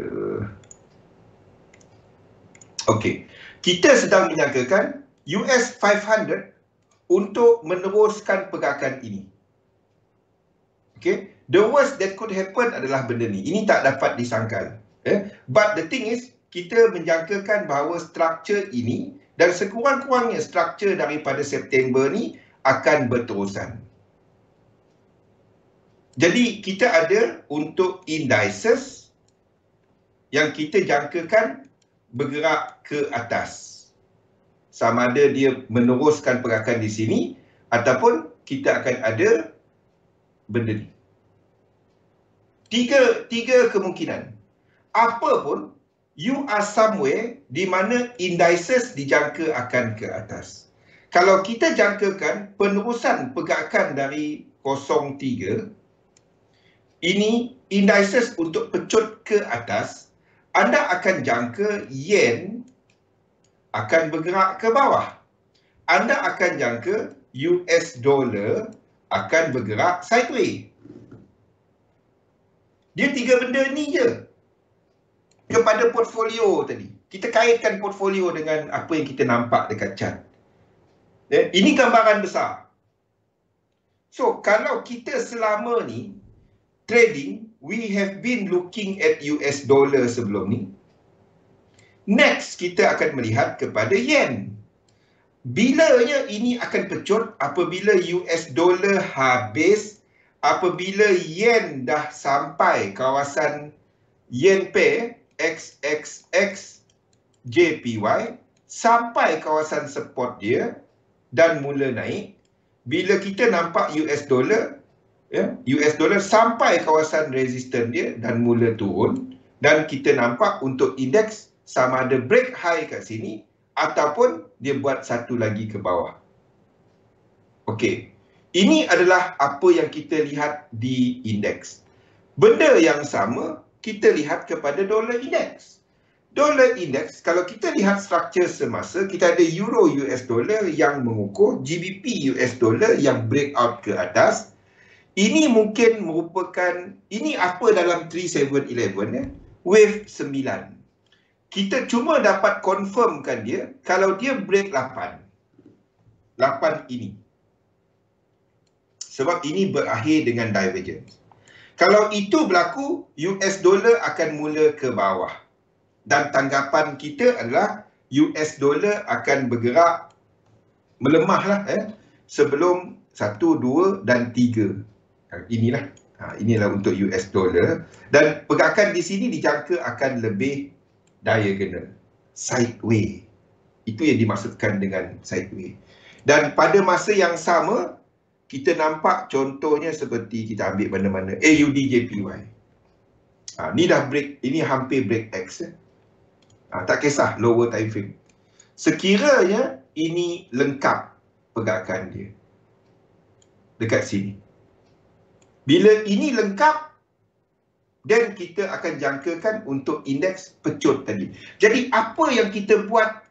[SPEAKER 1] kita sedang menyangkakan US 500 untuk meneruskan pergerakan ini. Okey, the worst that could happen adalah benda ni. Ini tak dapat disangkal. But the thing is, kita menjangkakan bahawa struktur ini dan sekurang-kurangnya struktur daripada September ni akan berterusan. Jadi kita ada untuk indices yang kita jangkakan bergerak ke atas. Sama ada dia meneruskan pergerakan di sini ataupun kita akan ada benda ni. Tiga kemungkinan. Apa pun, you are somewhere di mana indices dijangka akan ke atas. Kalau kita jangkakan penerusan pergerakan dari 03, ini indices untuk pecut ke atas, anda akan jangka yen akan bergerak ke bawah. Anda akan jangka US dollar akan bergerak sideways. Dia 3 benda ni je. Kepada portfolio tadi. Kita kaitkan portfolio dengan apa yang kita nampak dekat chart. Ini gambaran besar. So, kalau kita selama ni trading, we have been looking at US dollar sebelum ni. Next, kita akan melihat kepada yen. Bilanya ini akan pecut apabila US dollar habis, apabila yen dah sampai kawasan yen pair XXX JPY sampai kawasan support dia dan mula naik. Bila kita nampak US dollar sampai kawasan resistance dia dan mula turun, dan kita nampak untuk indeks sama ada break high kat sini ataupun dia buat satu lagi ke bawah. Okey. Ini adalah apa yang kita lihat di indeks. Benda yang sama kita lihat kepada dolar indeks. Dolar indeks, kalau kita lihat struktur semasa, kita ada euro US dollar yang mengukuh, GBP US dollar yang breakout ke atas. Ini mungkin merupakan, ini apa dalam 3711 ya? Wave 9. Kita cuma dapat confirmkan dia kalau dia break 8. 8 ini. Sebab ini berakhir dengan divergence. Kalau itu berlaku, US dollar akan mula ke bawah. Dan tanggapan kita adalah US dollar akan bergerak melemahlah sebelum 1, 2 dan 3. Inilah untuk US dollar. Dan pergerakan di sini dijangka akan lebih diagonal. Sideways. Itu yang dimaksudkan dengan sideways. Dan pada masa yang sama, kita nampak contohnya seperti kita ambil mana-mana AUD JPY. Ni dah break, ini hampir break X. Tak kisah lower time frame. Sekiranya ini lengkap pergerakan dia dekat sini. Bila ini lengkap, dan kita akan jangkakan untuk indeks pecut tadi. Jadi apa yang kita buat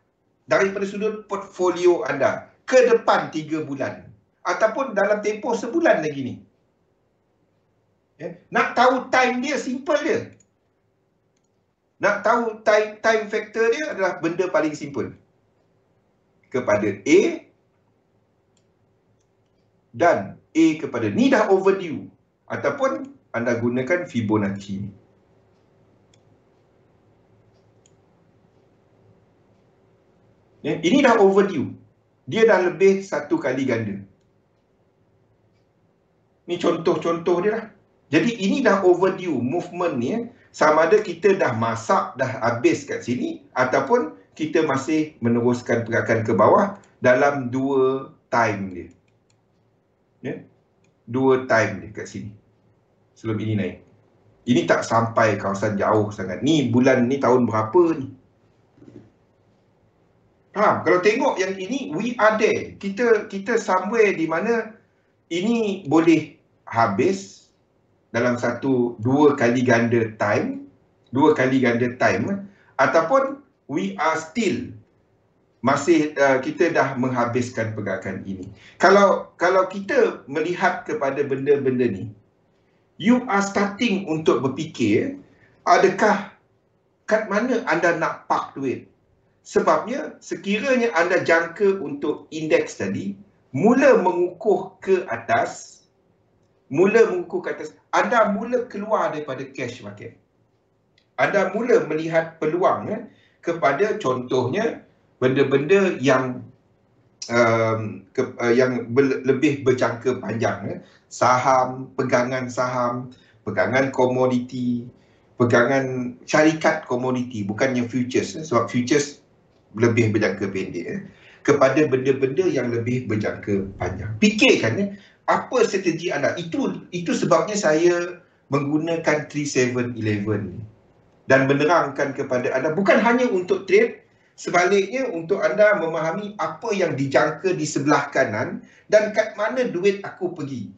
[SPEAKER 1] daripada sudut portfolio anda ke depan 3 bulan? Ataupun dalam tempoh sebulan lagi ni. Nak tahu time dia, simple dia. Nak tahu time factor dia adalah benda paling simple. Kepada A dan A kepada ni dah overdue. Ataupun anda gunakan Fibonacci. Ini dah overdue. Dia dah lebih 1 kali ganda. Ni contoh-contoh dia lah. Jadi ini dah overdue movement ni. Sama ada kita dah masak, dah habis kat sini. Ataupun kita masih meneruskan pergerakan ke bawah dalam 2 time dia. 2 time dia kat sini. Sebelum ini naik. Ini tak sampai kawasan jauh sangat. Ni bulan ni tahun berapa ni? Faham? Kalau tengok yang ini, we are there. Kita somewhere di mana ini boleh habis dalam 1-2 kali ganda time, 2 kali ganda time, ataupun we are still masih kita dah menghabiskan pergerakan ini. Kalau kita melihat kepada benda-benda ni, you are starting untuk berfikir, adakah kat mana anda nak park duit? Sebabnya sekiranya anda jangka untuk indeks tadi mula mengukuh ke atas, anda mula keluar daripada cash market. Anda mula melihat peluang kepada contohnya benda-benda yang lebih berjangka panjang, saham, pegangan komoditi, pegangan syarikat komoditi, bukannya futures, sebab futures lebih berjangka pendek, kepada benda-benda yang lebih berjangka panjang. Fikirkan apa strategi anda. Itu sebabnya saya menggunakan 3711 dan menerangkan kepada anda bukan hanya untuk trade, sebaliknya untuk anda memahami apa yang dijangka di sebelah kanan dan kat mana duit aku pergi.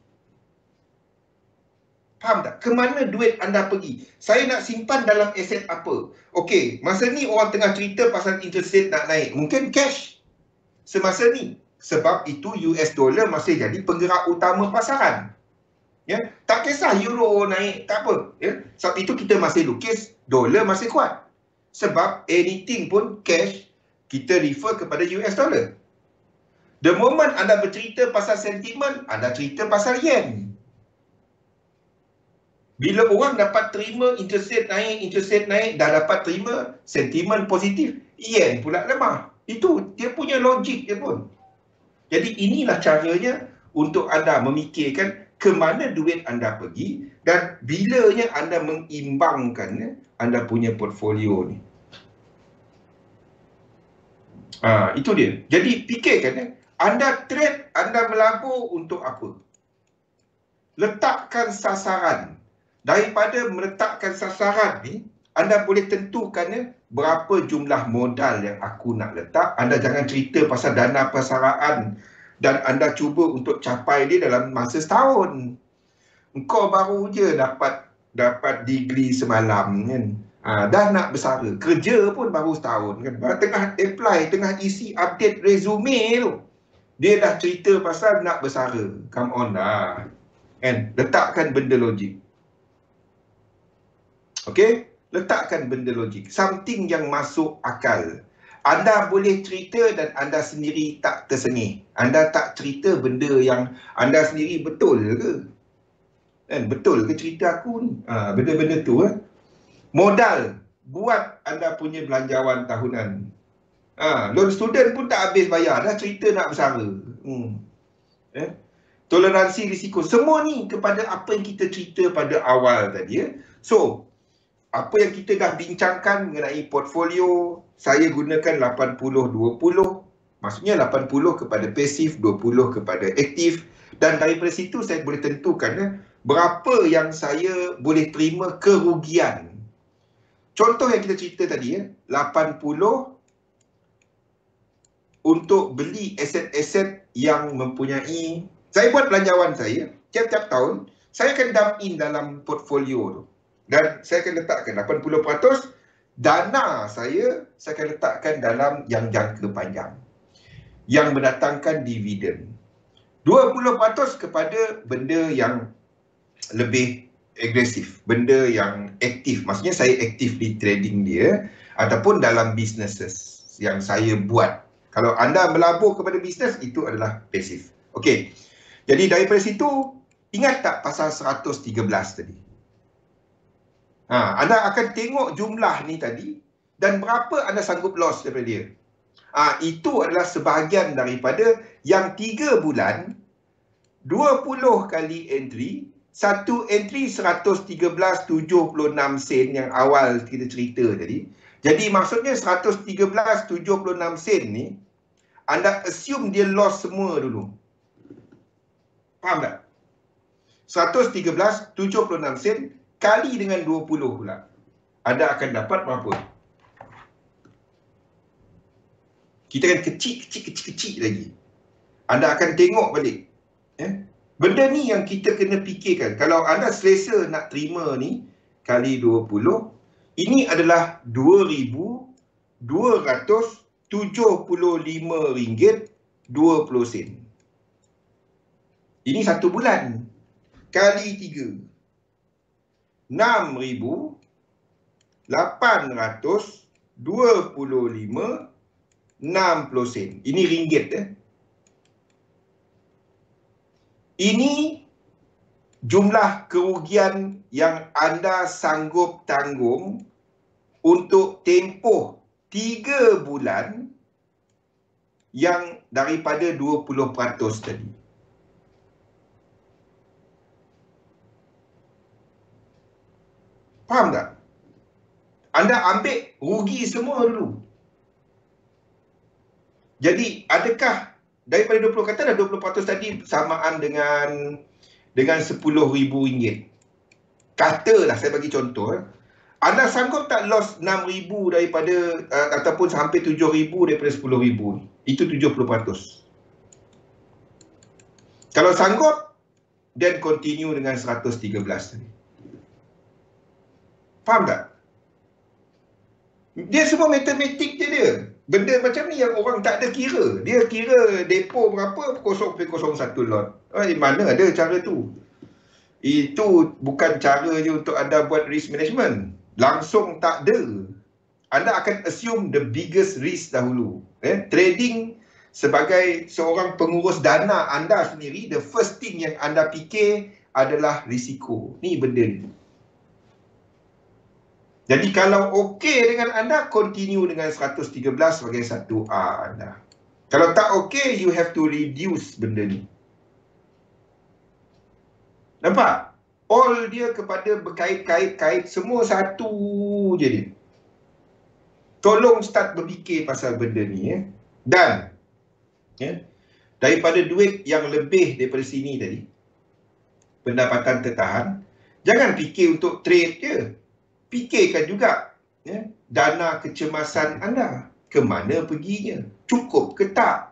[SPEAKER 1] Faham tak? Ke mana duit anda pergi? Saya nak simpan dalam aset apa? Okey, masa ni orang tengah cerita pasal interest rate nak naik. Mungkin cash semasa ni. Sebab itu US dollar masih jadi penggerak utama pasaran. Ya, tak kisah euro naik, tak apa. Ya, sebab itu kita masih lukis dolar masih kuat. Sebab anything pun cash, kita refer kepada US dollar. The moment anda bercerita pasal sentimen, anda cerita pasal yen. Bila orang dapat terima interest rate naik, dah dapat terima sentimen positif, yen pula lemah. Itu dia punya logik dia pun. Jadi inilah caranya untuk anda memikirkan ke mana duit anda pergi dan bilanya anda mengimbangkan anda punya portfolio ni. Itu dia. Jadi fikirkan, anda trade, anda melabur untuk apa? Letakkan sasaran. Daripada meletakkan sasaran ni, anda boleh tentukan berapa jumlah modal yang aku nak letak. Anda jangan cerita pasal dana persaraan dan anda cuba untuk capai dia dalam masa setahun. Engkau baru je dapat degree semalam kan. Dah nak bersara. Kerja pun baru setahun kan. Tengah apply, tengah isi update resume tu, dia dah cerita pasal nak bersara. Come on lah. Kan? Letakkan benda logik. Okey? Letakkan benda logik. Something yang masuk akal. Anda boleh cerita dan anda sendiri tak tersengih. Anda tak cerita benda yang anda sendiri betul ke? Kan? Betul ke cerita aku ni? Benda-benda tu. Modal. Buat anda punya belanjawan tahunan. Loan student pun tak habis bayar. Dah cerita nak bersara. Toleransi risiko. Semua ni kepada apa yang kita cerita pada awal tadi. So, apa yang kita dah bincangkan mengenai portfolio, saya gunakan 80-20. Maksudnya 80 kepada pasif, 20 kepada aktif. Dan daripada situ saya boleh tentukan berapa yang saya boleh terima kerugian. Contoh yang kita cerita tadi, 80 untuk beli aset-aset yang mempunyai... Saya buat belanjawan saya, tiap-tiap tahun, saya akan dump in dalam portfolio tu. Dan saya akan letakkan 80% dana saya akan letakkan dalam yang jangka panjang, yang mendatangkan dividen. 20% kepada benda yang lebih agresif, benda yang aktif. Maksudnya saya aktif di trading dia ataupun dalam businesses yang saya buat. Kalau anda melabur kepada bisnes, itu adalah pasif. Okey. Jadi daripada situ, ingat tak pasal 113 tadi? Anda akan tengok jumlah ni tadi dan berapa anda sanggup loss daripada dia. Itu adalah sebahagian daripada yang 3 bulan, 20 kali entry, satu entry 113.76 sen yang awal kita cerita tadi. Jadi maksudnya 113.76 sen ni, anda assume dia loss semua dulu. Faham tak? 113.76 sen kali dengan 20 pula. Anda akan dapat berapa? Kita akan kecil lagi. Anda akan tengok balik. Benda ni yang kita kena fikirkan. Kalau anda selesa nak terima ni kali 20, ini adalah RM2,275.20. Ini 1 bulan. Kali 3. 6,825.60 sen. Ini ringgit. Ini jumlah kerugian yang anda sanggup tanggung untuk tempoh 3 bulan yang daripada 20% tadi. Faham tak? Anda ambil rugi semua dulu. Jadi, adakah daripada 20, kata dah 20% tadi samaan dengan RM10,000. Katalah, saya bagi contoh. Anda sanggup tak loss 6,000 daripada, ataupun hampir 7,000 daripada 10,000 ni? Itu 70%. Kalau sanggup, then continue dengan 113 tadi. Faham tak? Dia semua matematik je dia. Benda macam ni yang orang tak ada kira. Dia kira depo berapa, 0,01 lot. Di mana ada cara tu? Itu bukan cara je untuk anda buat risk management. Langsung tak ada. Anda akan assume the biggest risk dahulu. Trading sebagai seorang pengurus dana anda sendiri, the first thing yang anda fikir adalah risiko. Ni benda ni. Jadi kalau okey dengan anda, continue dengan 113 sebagai 1A anda. Kalau tak okey, you have to reduce benda ni. Nampak? All dia kepada berkait-kait-kait, semua satu je dia. Tolong start berfikir pasal benda ni. Dan daripada duit yang lebih daripada sini tadi, pendapatan tertahan, jangan fikir untuk trade je. Fikirkan juga dana kecemasan anda. Ke mana perginya? Cukup ke tak?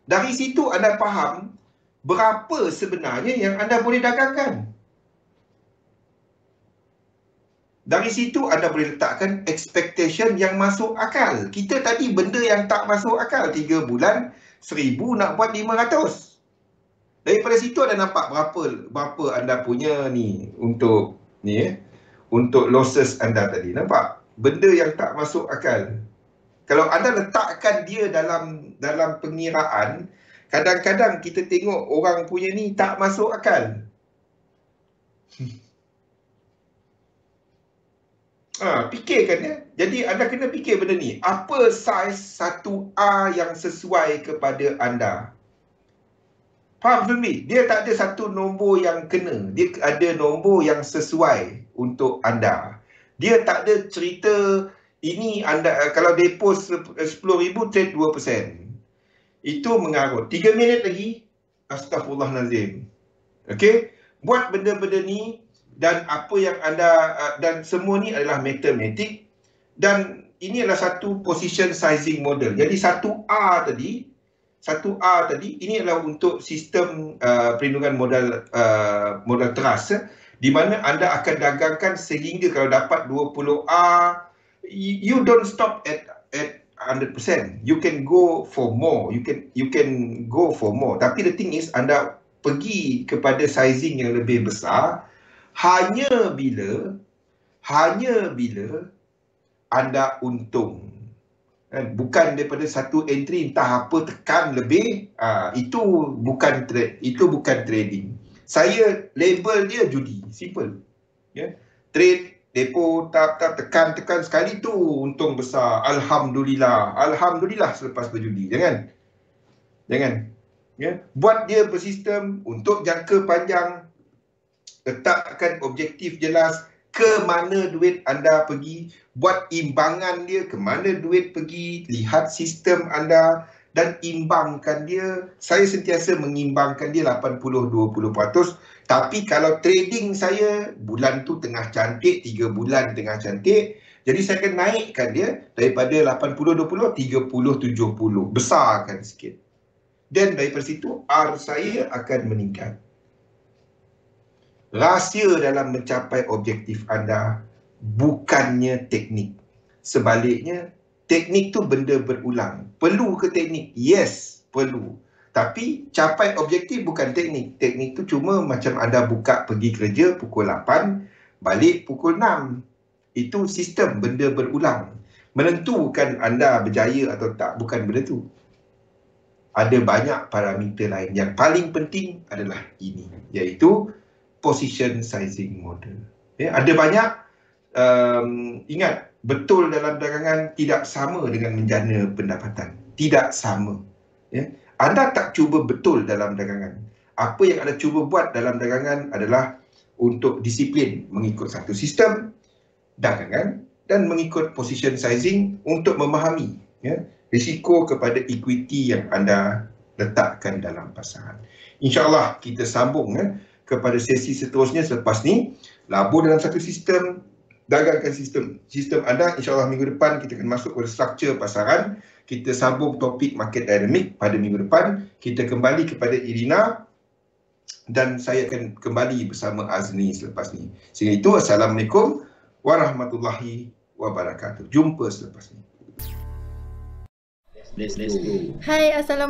[SPEAKER 1] Dari situ anda faham berapa sebenarnya yang anda boleh dagangkan. Dari situ anda boleh letakkan expectation yang masuk akal. Kita tadi benda yang tak masuk akal, 3 bulan 1000 nak buat 500. Daripada situ anda nampak berapa anda punya ni untuk untuk losses anda tadi. Nampak? Benda yang tak masuk akal. Kalau anda letakkan dia dalam pengiraan, kadang-kadang kita tengok orang punya ni tak masuk akal. Fikirkan ya. Jadi anda kena fikir benda ni. Apa saiz 1A yang sesuai kepada anda? Faham Zulmi? Dia tak ada satu nombor yang kena. Dia ada nombor yang sesuai untuk anda. Dia tak ada cerita ini anda kalau depo 10,000 trade 2%. Itu mengarut. 3 minit lagi. Astaghfirullahalazim. Okey? Buat benda-benda ni dan apa yang anda dan semua ni adalah matematik dan ini adalah satu position sizing model. Jadi 1A tadi ini adalah untuk sistem perlindungan modal trust di mana anda akan dagangkan sehingga kalau dapat 20A, you don't stop at 100%. You can go for more. You can go for more. Tapi the thing is anda pergi kepada sizing yang lebih besar hanya bila anda untung. Bukan daripada satu entry entah apa tekan lebih, itu bukan trading. Saya label dia judi, simple. Ya. Trade, depo, tap tekan sekali tu untung besar. Alhamdulillah selepas berjudi. Jangan. Ya. Buat dia bersistem untuk jangka panjang. Letakkan objektif jelas, ke mana duit anda pergi, buat imbangan dia, ke mana duit pergi, lihat sistem anda dan imbangkan dia. Saya sentiasa mengimbangkan dia 80-20%. Tapi kalau trading saya, bulan tu tengah cantik, 3 bulan tengah cantik, jadi saya akan naikkan dia daripada 80-20, 30-70. Besarkan sikit. Dan daripada situ, R saya akan meningkat. Rahsia dalam mencapai objektif anda bukannya teknik. Sebaliknya, teknik tu benda berulang. Perlu ke teknik? Yes, perlu. Tapi capai objektif bukan teknik. Teknik tu cuma macam anda buka pergi kerja pukul 8, balik pukul 6. Itu sistem benda berulang. Menentukan anda berjaya atau tak, bukan benda tu. Ada banyak parameter lain. Yang paling penting adalah ini, iaitu position sizing model. Ya, ada banyak, ingat, betul dalam dagangan tidak sama dengan menjana pendapatan. Tidak sama. Ya. Anda tak cuba betul dalam dagangan. Apa yang anda cuba buat dalam dagangan adalah untuk disiplin mengikut satu sistem dagangan dan mengikut position sizing untuk memahami risiko kepada equity yang anda letakkan dalam pasaran. InsyaAllah kita sambung kepada sesi seterusnya selepas ni. Labur dalam satu sistem, dagangkan sistem anda. InsyaAllah minggu depan kita akan masuk kepada struktur pasaran. Kita sambung topik market dynamic pada minggu depan. Kita kembali kepada Irina dan saya akan kembali bersama Azni selepas ni. Sehingga itu, Assalamualaikum warahmatullahi wabarakatuh. Jumpa selepas ni.
[SPEAKER 2] Hai, Assalamualaikum.